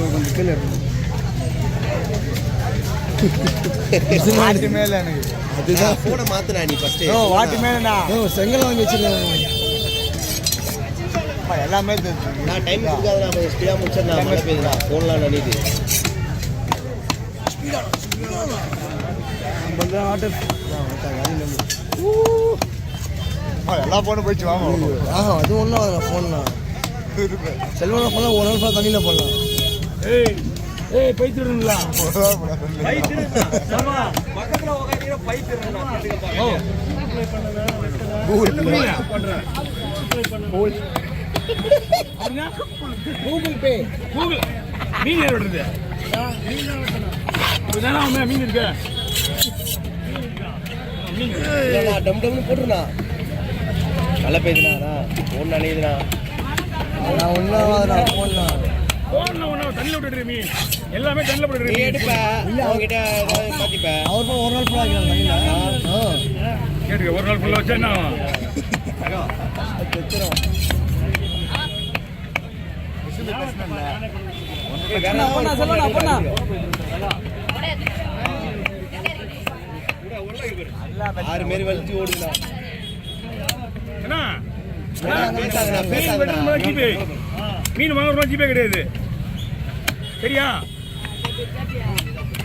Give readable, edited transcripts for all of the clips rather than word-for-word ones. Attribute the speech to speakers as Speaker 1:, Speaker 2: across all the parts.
Speaker 1: கொஞ்சம் கீழே வாட்டி மேல எனக்கு
Speaker 2: அதுதான் போனை மாத்தினா நீ ஃபர்ஸ்ட்
Speaker 1: வாட்டி மேலண்ணா செங்கல் வாங்கி வச்சிருக்கேன் எல்லாமே
Speaker 2: நான் டைம் கொடுக்காத நான் ஸ்பீடாக முடிச்சிடலாம் மழை பெய்யுதுடா ஃபோன்லாம் நனிது
Speaker 1: எல்லா போனும் போயிடுச்சு வாங்க அது ஒன்றும் ஆகுதுண்ணா ஃபோன்லாம் செல்வனா ஃபோன்லாம் ஒரு நாள் தண்ணியில் போடலாம்
Speaker 3: ஏய் பைத்திருங்களா
Speaker 1: கூகுள் பே
Speaker 3: கூகுள் மீன் ஏற்படுறது மீன் இருக்கு
Speaker 2: டம் டம்னு போட்டுருண்ணா மழை பெய்யுதுண்ணா ஃபோன் நனையுதுண்ணா
Speaker 1: நான் ஒன்றும் ஃபோன்லாம்
Speaker 3: போன்ல ஒண்ணு தண்ணில விட்டுடுற மீன் எல்லாமே தண்ணில விட்டுடுற
Speaker 2: நீ எடுப்ப அவங்கிட்ட ஏதாவது மாத்திப்ப
Speaker 1: அவர் ஒரு நாள் ஃபுல்லாக
Speaker 3: கேட்டுக்க ஒரு நாள் ஃபுல்லா வச்சா என்ன
Speaker 2: ஆறு மாரி வலிச்சு ஓடுதுண்ணா
Speaker 3: மீன் வாங்குறோம் ஜிபே கிடையாது சரியா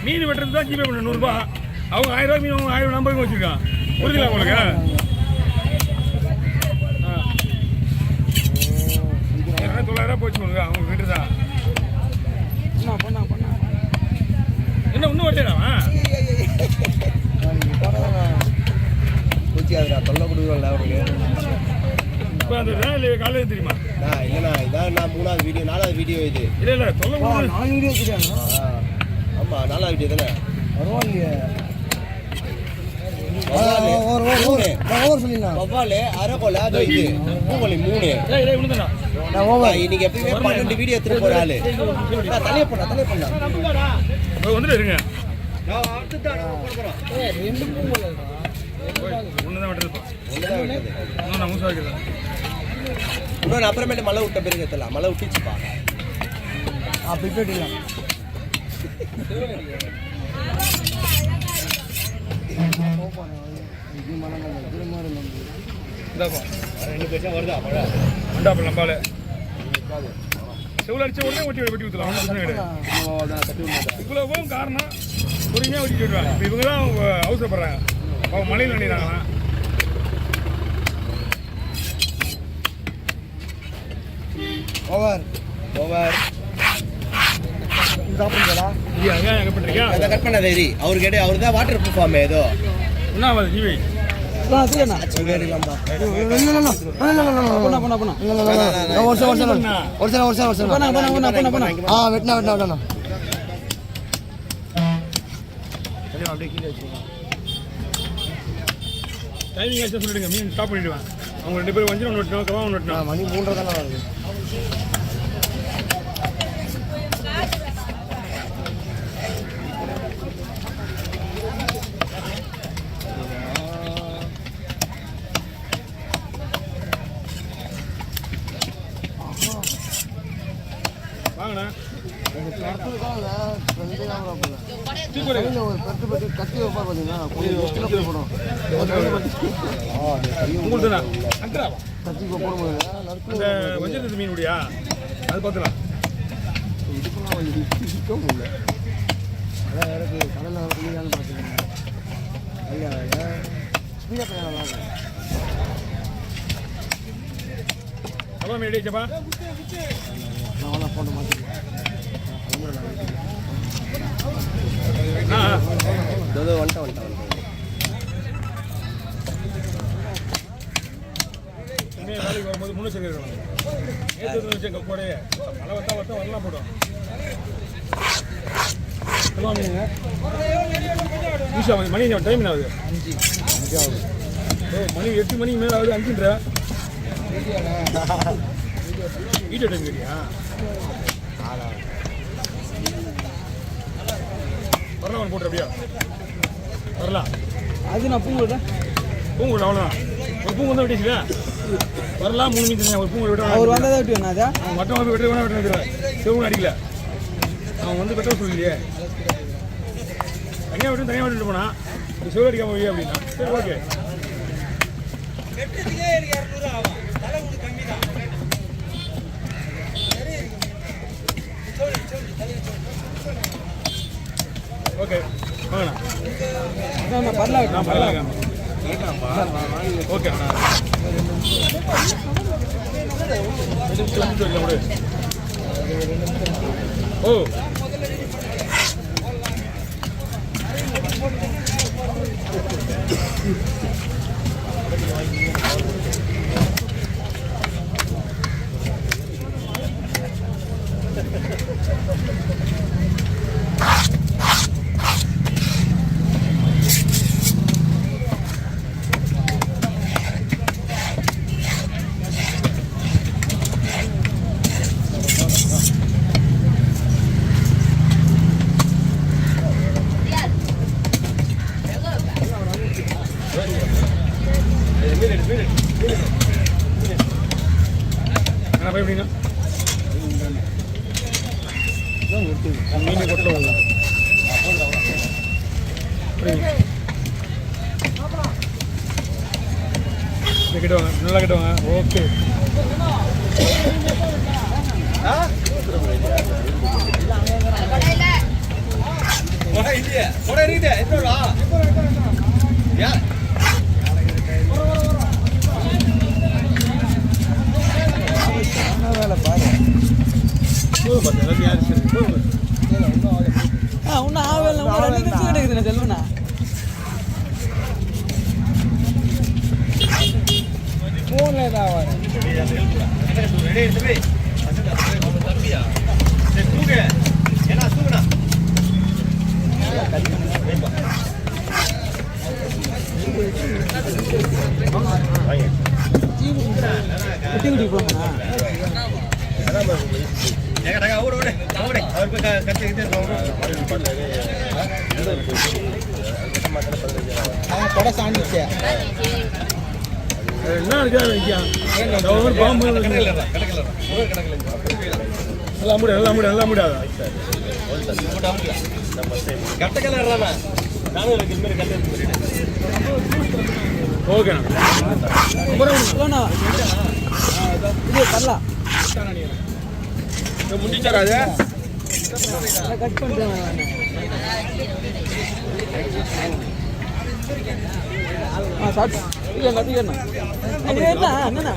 Speaker 3: மீன் வெட்டுறது தான் ஜிபே பண்ண 100 ரூபாய் அவங்க 1000 ரூபாய் மீன் 1000 நம்பருக்கு வச்சிருக்கான் புரியுதுங்களா உங்களுக்கு 900 போச்சு உங்களுக்கு அவங்க கிட்ட தான் என்ன இன்னும் வரையாடாவா
Speaker 2: பூச்சி அதுடா தொல்லை கொடுக்குறோம்ல அவருக்கு
Speaker 3: இப்போ அந்த காலையில் தெரியுமா
Speaker 2: இல்லைண்ணா இதான் நான் 3வது வீடியோ 4வது வீடியோ இது
Speaker 3: இல்லை தொல்லை
Speaker 1: 4 வீடியோ வச்சுருக்காங்க
Speaker 2: ஆமாம் 4வது வீடியோ தானே
Speaker 1: பரவாயில்லையே
Speaker 2: வவ்வாலு அரைக்கோலை அது இது பூங்கொல்லி 3 இன்னைக்கு எப்பயுமே 12 வீடியோ எடுத்துட்டு போற ஆளு தலையை பண்ணா
Speaker 3: வந்துட்டு இருங்க ஒண்ணுதான் விட்டுருப்பா நான் மூசா வைக்கிறேன்
Speaker 2: இன்னொன்று அப்புறமேட்டு மழை விட்ட பிறகு எத்தலாம் மழை விட்டுச்சுப்பா
Speaker 1: அப்படி போயிட்டுலாம்
Speaker 2: வருதா மழை
Speaker 3: உண்டாப்பா நம்பால செவ்வளோ அடிச்ச உடனே வெட்டி ஊற்றலாம் இவ்வளவும் காரணம் பொறுமையாக வெட்டி விட்டுருவாங்க இப்போ இவங்க தான் அவசரப்படுறாங்க அவங்க மழையில் நினைக்கிறாங்களா
Speaker 1: ஓவர்
Speaker 3: எங்கே பண்ணுறீங்க
Speaker 2: அதை கட் பண்ண தைரி அவரு கேட்டு அவரு தான் வாட்டர் ப்ரூஃப் ஆமே ஏதோ
Speaker 3: என்ன ஜீவை டைமிங் ஆச்சு சொல்லிடுங்க மீன் ஸ்டாப் பண்ணிடுவேன் அவங்க 2 பேரும் வந்து ஒன்று
Speaker 1: மணி 3 தானே வருது
Speaker 3: வாங்கண்ணா
Speaker 1: கத்தி வைப்பார் பார்த்தீங்கன்னா கத்தி போட முடியல
Speaker 3: வஞ்சிரத்து மீன் முடியா அது பார்த்துலாம்
Speaker 1: இதுக்கும் முடியல அதான் எனக்கு கடலில் மீனான்னு பார்த்துக்கோங்க ஐயா ஸ்பீடாக நல்லா இருக்கும்
Speaker 3: அவ்வளோ மீன் அடிச்சப்பா
Speaker 1: நான் ஃபோனை மாற்றிக்கிறேன்
Speaker 2: வந்துட்டேன்
Speaker 3: வேலைக்கு வரும்போது முன்னெச்சரிக்கை இருக்கணும் ஏற்று போடே மழை வத்தா வரலாம் போடும் ஈஷா மணி டைம் ஆகுது 5 ஆகுது மணி 8 மணிக்கு மேலே ஆகுது 5ன்ற வீடியோ டைம் கேட்டியா வரலாம் போட்டு அப்படியா வரலாம்
Speaker 1: அது நான் பூங்கொட
Speaker 3: அவ்வளோதான் ஒரு பூங்கு வந்து வெட்டிச்சுல வரலாம் 3 மீன் ஒரு பூங்கு விட்டு
Speaker 1: அவர் வந்ததை வெட்டி வேணா அதை
Speaker 3: மட்டம் வெட்டி வேணா வெட்டி சிவன் அடிக்கல அவன் வந்து பெட்ரோல் சொல்லியே தனியாக விட்டுட்டு போனா சிவ அடிக்காம வையே அப்படின்னா சரி ஓகே ஓகே வாங்கண்ணா பரவாயில்ல ஓகே ஓ என்ன எப்படின்னா மீன் கொட்டல கிட்டுவாங்க நல்லா கிட்டுவாங்க ஓகே
Speaker 1: வேலை பாரு
Speaker 4: ஒன்றும் ஆகல கிடைக்குதுண்ணா செல்வண்ணா
Speaker 1: ஃபோனில் தான் ஆவாரு
Speaker 4: குட்டி குட்டி போங்கண்ணா
Speaker 1: கொடை சாணிச்சு
Speaker 3: என்ன இருக்கா பாம்பு நல்லா முடியாது ஓகேண்ணா
Speaker 4: செல்வண்ணா இது பண்ணலாம்
Speaker 3: முடிச்சாரா அது
Speaker 4: கட் பண்ணிட்டேன் சாப்பிட்டு இல்லை அப்படியே என்ன